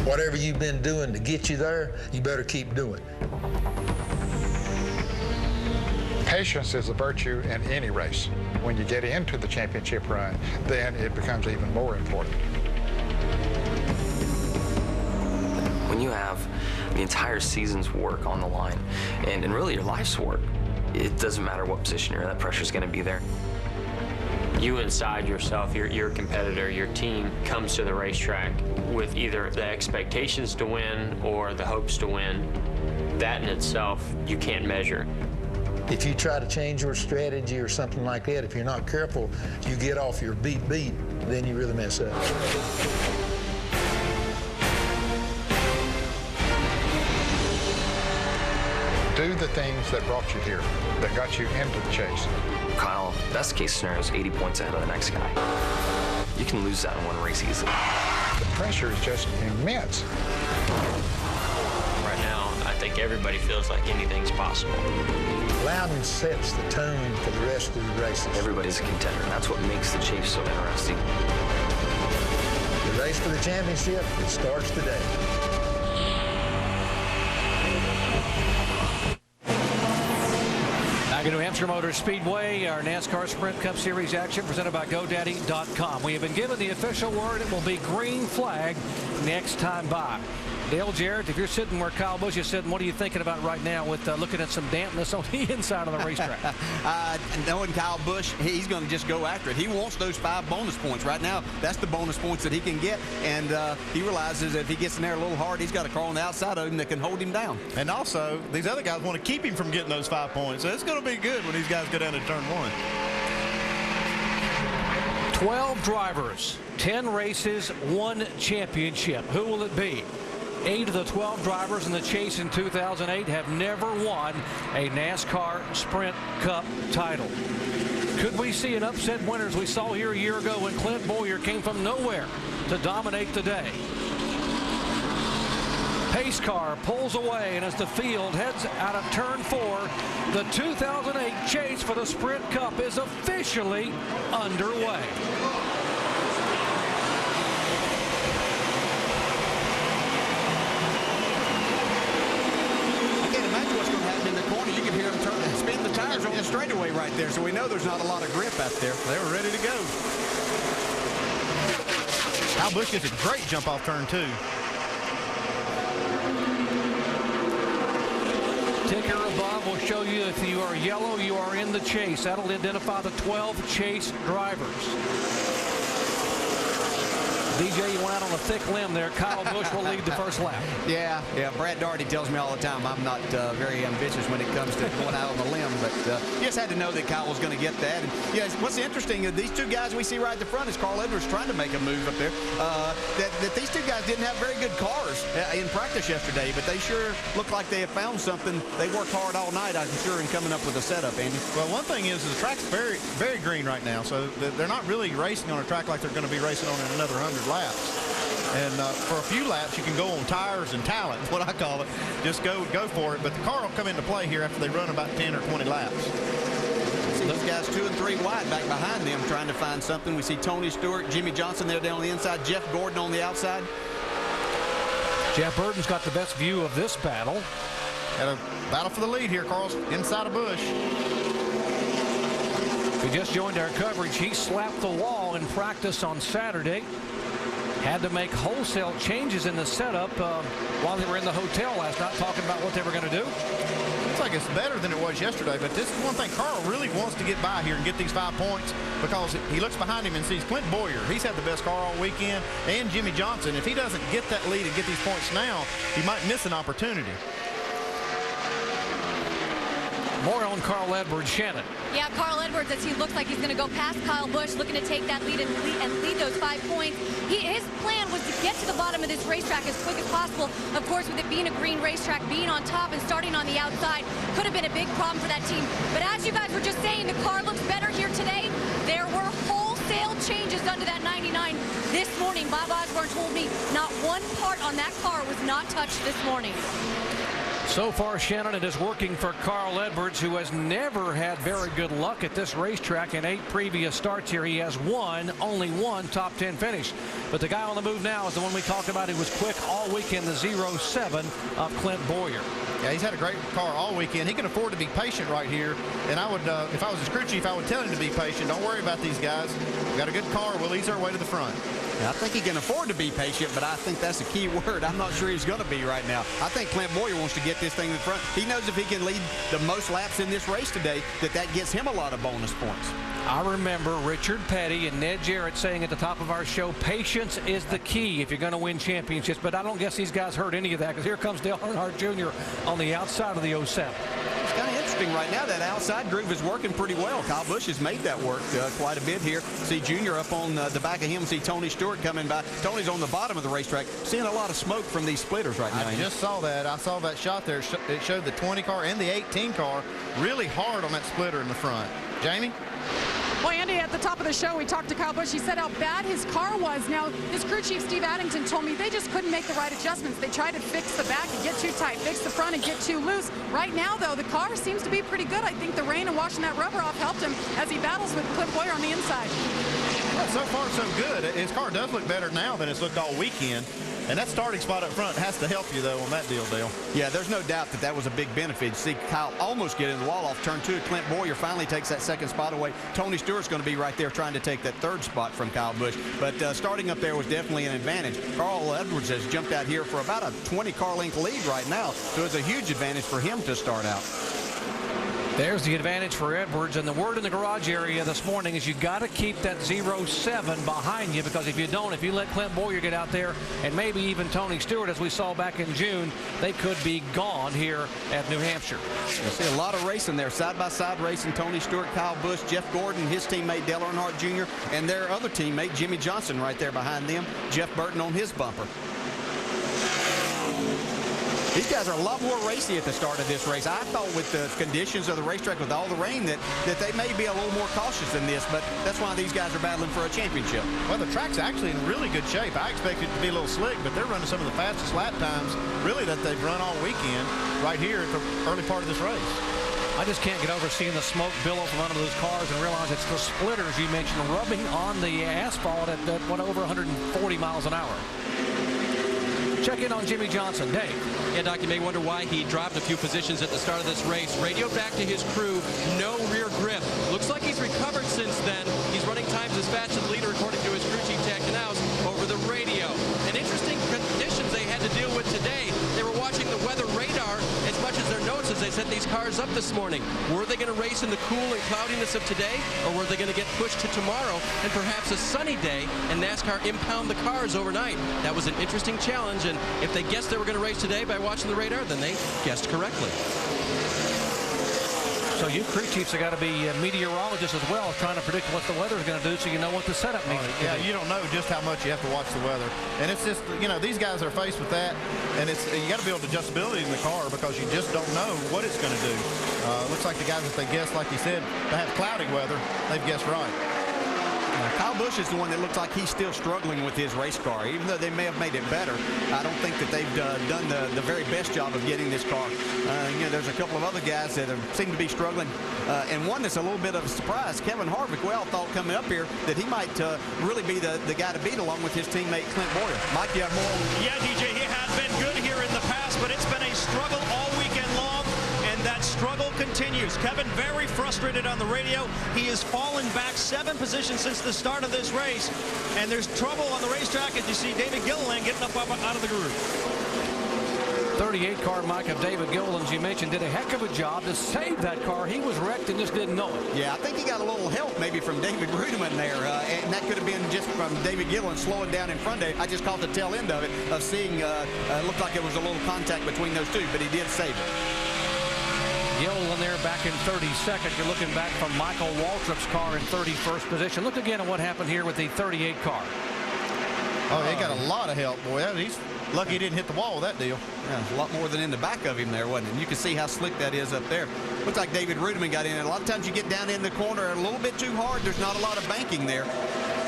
Whatever you've been doing to get you there, you better keep doing. Patience is a virtue in any race. When you get into the championship run, then it becomes even more important. When you have the entire season's work on the line, and really your life's work, it doesn't matter what position you're in, that pressure's going to be there. You inside yourself, your competitor, your team comes to the racetrack with either the expectations to win or the hopes to win. That in itself, you can't measure. If you try to change your strategy or something like that, if you're not careful, you get off your beat, then you really mess up. Do the things that brought you here, that got you into the chase. Kyle, best case scenario is 80 points ahead of the next guy. You can lose that in one race easily. The pressure is just immense. Right now, I think everybody feels like anything's possible. Loudon sets the tone for the rest of the races. Everybody's a contender, and that's what makes the chase so interesting. The race for the championship, it starts today. Back at New Hampshire Motor Speedway, our NASCAR Sprint Cup Series action presented by GoDaddy.com. We have been given the official word it will be green flag next time by. Dale Jarrett, if you're sitting where Kyle Busch is sitting, what are you thinking about right now with looking at some dampness on the inside of the racetrack? Knowing Kyle Busch, he's going to just go after it. He wants those 5 bonus points. Right now, that's the bonus points that he can get, and he realizes if he gets in there a little hard, he's got a car on the outside of him that can hold him down. And also, these other guys want to keep him from getting those 5 points, so it's going to be good when these guys go down to turn 1. 12 drivers, 10 races, 1 championship. Who will it be? 8 of the 12 drivers in the chase in 2008 have never won a NASCAR Sprint Cup title. Could we see an upset winner as we saw here a year ago when Clint Bowyer came from nowhere to dominate the day? Pace car pulls away, and as the field heads out of turn 4, the 2008 chase for the Sprint Cup is officially underway. On the straightaway right there, so we know there's not a lot of grip out there. They were ready to go. Kyle Busch gets a great jump off turn 2. Ticker above will show you if you are yellow, you are in the chase. That'll identify the 12 chase drivers. DJ, you went out on a thick limb there. Kyle Busch will lead the first lap. Yeah. Brad Daugherty tells me all the time I'm not very ambitious when it comes to going out on the limb, but you just had to know that Kyle was going to get that. And yeah, what's interesting is these 2 guys we see right at the front is Carl Edwards trying to make a move up there. That these 2 guys didn't have very good cars in practice yesterday, but they sure look like they have found something. They worked hard all night, I'm sure, in coming up with a setup, Andy. Well, one thing is the track's very, very green right now, so they're not really racing on a track like they're going to be racing on in another 100 laps. And for a few laps, you can go on tires and talent, is what I call it. Just go for it. But the car will come into play here after they run about 10 or 20 laps. See those guys 2 and 3 wide back behind them trying to find something. We see Tony Stewart, Jimmy Johnson there down on the inside, Jeff Gordon on the outside. Jeff Burton's got the best view of this battle. Got a battle for the lead here, Carl's inside of Busch. We just joined our coverage. He slapped the wall in practice on Saturday. Had to make wholesale changes in the setup while they were in the hotel last night, talking about what they were going to do. Looks like it's better than it was yesterday, but this is one thing. Carl really wants to get by here and get these 5 points because he looks behind him and sees Clint Bowyer. He's had the best car all weekend, and Jimmy Johnson. If he doesn't get that lead and get these points now, he might miss an opportunity. More on Carl Edwards. Shannon. Yeah, Carl Edwards, as he looks like he's going to go past Kyle Busch, looking to take that lead and lead those 5 points. His plan was to get to the bottom of this racetrack as quick as possible. Of course, with it being a green racetrack, being on top and starting on the outside could have been a big problem for that team. But as you guys were just saying, the car looks better here today. There were wholesale changes done to that 99 this morning. Bob Osborne told me not one part on that car was not touched this morning. So far, Shannon, it is working for Carl Edwards, who has never had very good luck at this racetrack. In 8 previous starts here, he has only one top 10 finish. But the guy on the move now is the one we talked about. He was quick all weekend, the 07 of Clint Boyer. Yeah, he's had a great car all weekend. He can afford to be patient right here. And I would, if I was his crew chief, I would tell him to be patient. Don't worry about these guys. We've got a good car. We'll ease our way to the front. I think he can afford to be patient, but I think that's a key word. I'm not sure he's going to be right now. I think Clint Boyer wants to get this thing in the front. He knows if he can lead the most laps in this race today, that gets him a lot of bonus points. I remember Richard Petty and Ned Jarrett saying at the top of our show, patience is the key if you're going to win championships. But I don't guess these guys heard any of that, because here comes Dale Earnhardt Jr. on the outside of the 07. It's kind of interesting right now. That outside groove is working pretty well. Kyle Busch has made that work quite a bit here. See Junior up on the back of him. See Tony Stewart coming by. Tony's on the bottom of the racetrack. Seeing a lot of smoke from these splitters right now. I just saw that. I saw that shot there. It showed the 20 car and the 18 car really hard on that splitter in the front. Jamie? Well, Andy, at the top of the show, we talked to Kyle Busch. He said how bad his car was. Now, his crew chief, Steve Addington, told me they just couldn't make the right adjustments. They tried to fix the back and get too tight, fix the front and get too loose. Right now, though, the car seems to be pretty good. I think the rain and washing that rubber off helped him as he battles with Clint Boyer on the inside. Well, so far, so good. His car does look better now than it's looked all weekend. And that starting spot up front has to help you, though, on that deal, Dale. Yeah, there's no doubt that was a big benefit. See Kyle almost get in the wall off turn 2. Clint Boyer finally takes that second spot away. Tony Stewart's going to be right there trying to take that third spot from Kyle Busch. But starting up there was definitely an advantage. Carl Edwards has jumped out here for about a 20-car length lead right now. So it's a huge advantage for him to start out. There's the advantage for Edwards, and the word in the garage area this morning is you got to keep that 07 behind you, because if you don't, if you let Clint Boyer get out there and maybe even Tony Stewart, as we saw back in June, they could be gone here at New Hampshire. You see a lot of racing there, side-by-side racing. Tony Stewart, Kyle Busch, Jeff Gordon, his teammate Dale Earnhardt Jr., and their other teammate Jimmy Johnson right there behind them. Jeff Burton on his bumper. These guys are a lot more racy at the start of this race. I thought with the conditions of the racetrack, with all the rain, that they may be a little more cautious than this, but that's why these guys are battling for a championship. Well, the track's actually in really good shape. I expected it to be a little slick, but they're running some of the fastest lap times, really, that they've run all weekend right here at the early part of this race. I just can't get over seeing the smoke billow from under those cars and realize it's the splitters you mentioned rubbing on the asphalt at what, over 140 miles an hour. Check in on Jimmy Johnson. Dave. Yeah, Doc, you may wonder why he dropped a few positions at the start of this race. Radioed back to his crew, no rear grip. Looks like he's recovered since then. He's running times as fast as the leader, according to his crew chief, Jack Knaus, over the radio. And interesting conditions they had to deal with today. They were watching the weather radar as much as their notes as they set these cars up this morning. Were they going to race in the cool and cloudiness of today, or were they going to get pushed to tomorrow and perhaps a sunny day and NASCAR impound the cars overnight? That was an interesting challenge, and if they guessed they were going to race today by watching the radar, then they guessed correctly. So you crew chiefs have got to be meteorologists as well, trying to predict what the weather is going to do, so you know what the setup means. Yeah, you don't know just how much you have to watch the weather. And it's just, you know, these guys are faced with that, and you got to build adjustability in the car, because you just don't know what it's going to do. Looks like the guys that they guessed, like you said, to have cloudy weather, they've guessed right. Kyle Busch is the one that looks like he's still struggling with his race car. Even though they may have made it better, I don't think that they've done the very best job of getting this car. You know, there's a couple of other guys that seem to be struggling. And one that's a little bit of a surprise, Kevin Harvick. Well, thought coming up here that he might really be the guy to beat, along with his teammate Clint Boyer. Mike, you have more? Yeah, DJ, he has been good here in the past, but it's been a struggle all weekend long. That struggle continues. Kevin very frustrated on the radio. He has fallen back 7 positions since the start of this race, and there's trouble on the racetrack as you see David Gilliland getting up out of the groove. 38 car Mike of David Gilliland, you mentioned, did a heck of a job to save that car. He was wrecked and just didn't know it. Yeah, I think he got a little help maybe from David Rudiman there, and that could have been just from David Gilliland slowing down in front of it. I just caught the tail end of it, of seeing it looked like it was a little contact between those two, but he did save it. Gilliland there back in 32nd. You're looking back from Michael Waltrip's car in 31st position. Look again at what happened here with the 38 car. Oh, they got a lot of help, boy. He's lucky he didn't hit the wall with that deal. Yeah, a lot more than in the back of him there, wasn't it? And you can see how slick that is up there. Looks like David Rudiman got in. And a lot of times you get down in the corner a little bit too hard. There's not a lot of banking there.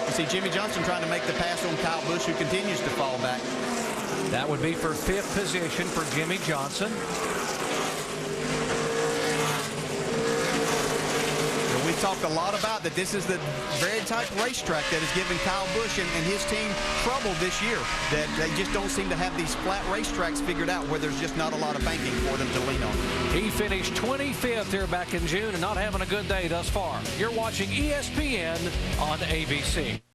You see Jimmy Johnson trying to make the pass on Kyle Busch, who continues to fall back. That would be for 5th position for Jimmy Johnson. We've talked a lot about that this is the very type of racetrack that has given Kyle Busch and his team trouble this year, that they just don't seem to have these flat racetracks figured out where there's just not a lot of banking for them to lean on. He finished 25th here back in June and not having a good day thus far. You're watching ESPN on ABC.